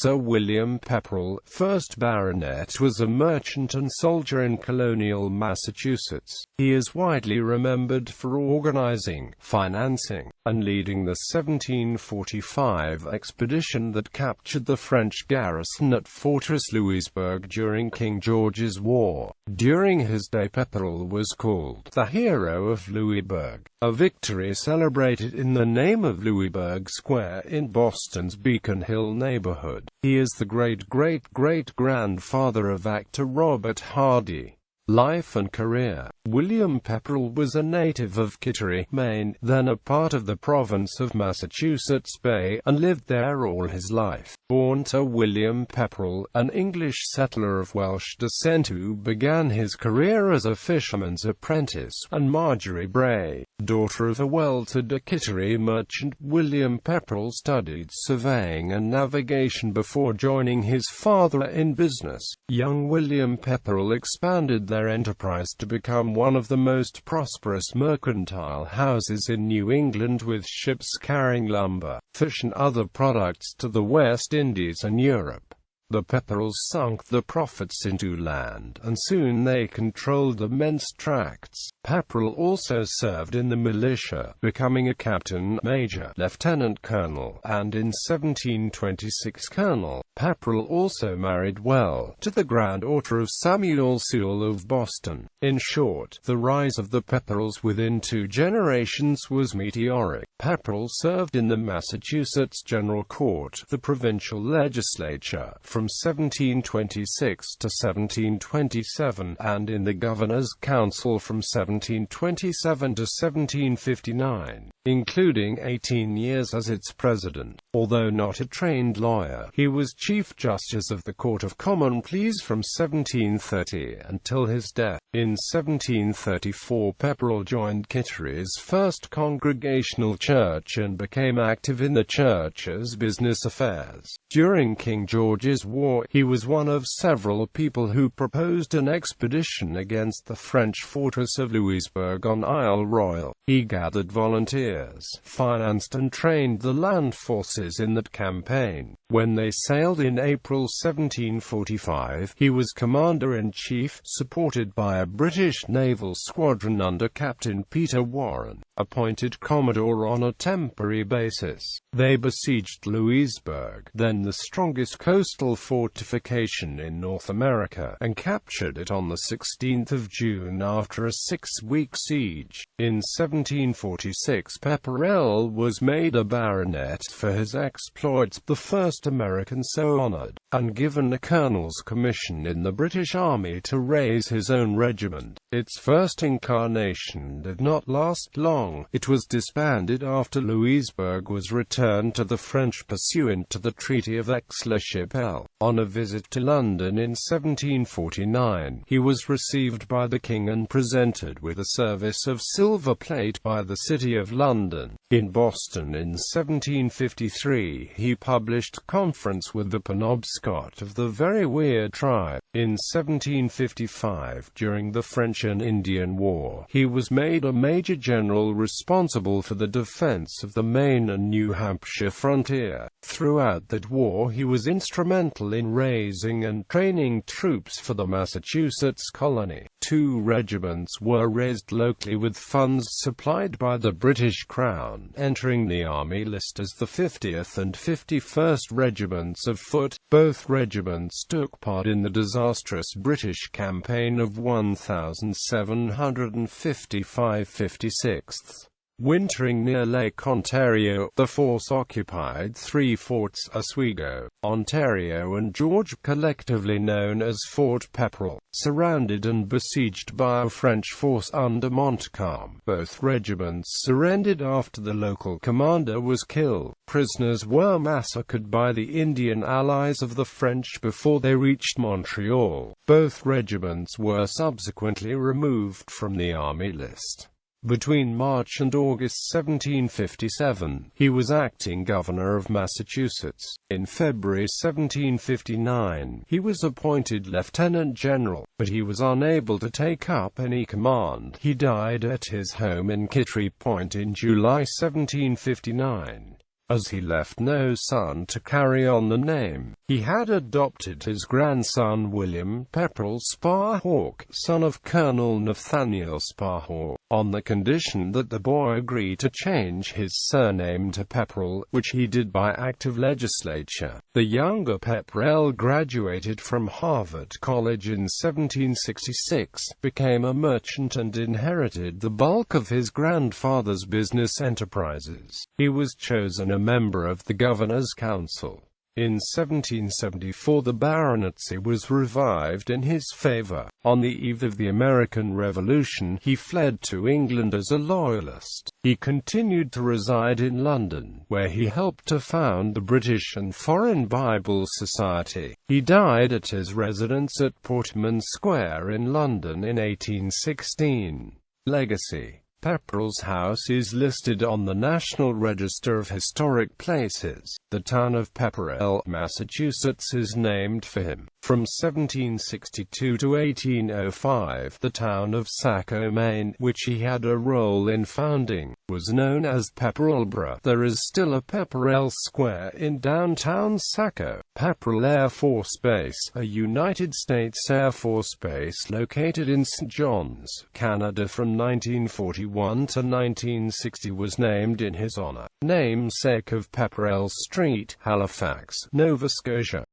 Sir William Pepperrell, 1st Baronet, was a merchant and soldier in colonial Massachusetts. He is widely remembered for organizing, financing, and leading the 1745 expedition that captured the French garrison at Fortress Louisbourg during King George's War. During his day, Pepperrell was called the hero of Louisbourg, a victory celebrated in the name of Louisbourg Square in Boston's Beacon Hill neighborhood. He is the great-great-great-grandfather of actor Robert Hardy. Life and career. William Pepperrell was a native of Kittery, Maine, then a part of the province of Massachusetts Bay, and lived there all his life. Born to William Pepperrell, an English settler of Welsh descent who began his career as a fisherman's apprentice, and Marjorie Bray, daughter of a well-to-do Kittery merchant, William Pepperrell studied surveying and navigation before joining his father in business. Young William Pepperrell expanded their enterprise to become one of the most prosperous mercantile houses in New England, with ships carrying lumber, fish and other products to the West Indies and Europe. The Pepperrells sunk the profits into land, and soon they controlled immense tracts. Pepperrell also served in the militia, becoming a captain, major, lieutenant colonel, and in 1726 colonel. Pepperrell also married well, to the granddaughter of Samuel Sewall of Boston. In short, the rise of the Pepperrells within 2 generations was meteoric. Pepperrell served in the Massachusetts General Court, the provincial legislature, from 1726 to 1727, and in the Governor's Council from 1727 to 1759, including 18 years as its president. Although not a trained lawyer, he was Chief Justice of the Court of Common Pleas from 1730 until his death. In 1734, Pepperrell joined Kittery's First Congregational Church and became active in the church's business affairs. During King George's War, he was one of several people who proposed an expedition against the French fortress of Louisbourg on Isle Royale. He gathered volunteers, financed and trained the land forces in that campaign. When they sailed in April 1745, he was commander-in-chief, supported by a British naval squadron under Captain Peter Warren, appointed commodore on a temporary basis. They besieged Louisbourg, then the strongest coastal fortification in North America, and captured it on the 16th of June after a 6-week siege. In 1746, Pepperrell was made a baronet for his exploits, the first American so honored, and given a colonel's commission in the British Army to raise his own regiment. Its first incarnation did not last long. It was disbanded after Louisbourg was returned to the French pursuant to the Treaty of Aix-la-Chapelle. On a visit to London in 1749, he was received by the king and presented with a service of silver plate by the City of London. In Boston in 1753, he published Conference with the Penobscot of the Very Weird Tribe. In 1755, during the French and Indian War, he was made a major general responsible for the defense of the Maine and New Hampshire frontier. Throughout that war, he was instrumental in raising and training troops for the Massachusetts colony. 2 regiments were raised locally with funds supplied by the British Crown, entering the Army list as the 50th and 51st Regiments of Foot. Both regiments took part in the disastrous British campaign of 1755–56. Wintering near Lake Ontario, the force occupied 3 forts: Oswego, Ontario and George, collectively known as Fort Pepperrell, surrounded and besieged by a French force under Montcalm. Both regiments surrendered after the local commander was killed. Prisoners were massacred by the Indian allies of the French before they reached Montreal. Both regiments were subsequently removed from the Army list. Between March and August 1757, he was acting governor of Massachusetts. In February 1759, he was appointed lieutenant general, but he was unable to take up any command. He died at his home in Kittery Point in July 1759. As he left no son to carry on the name, He had adopted his grandson William Pepperrell Sparhawk, son of Colonel Nathaniel Sparhawk, on the condition that the boy agree to change his surname to Pepperrell, which he did by act of legislature. The younger Pepperrell graduated from Harvard College in 1766, became a merchant and inherited the bulk of his grandfather's business enterprises. He was chosen a member of the Governor's Council. In 1774 the baronetcy was revived in his favor. On the eve of the American Revolution, he fled to England as a loyalist. He continued to reside in London, where he helped to found the British and Foreign Bible Society. He died at his residence at Portman Square in London in 1816. Legacy. Pepperrell's house is listed on the National Register of Historic Places. The town of Pepperrell, Massachusetts is named for him. From 1762 to 1805, the town of Saco, Maine, which he had a role in founding, was known as Pepperellboro. There is still a Pepperrell Square in downtown Saco. Pepperrell Air Force Base, a United States Air Force base located in St. John's, Canada from 1941 to 1960, was named in his honor. Namesake of Pepperrell Street, Halifax, Nova Scotia.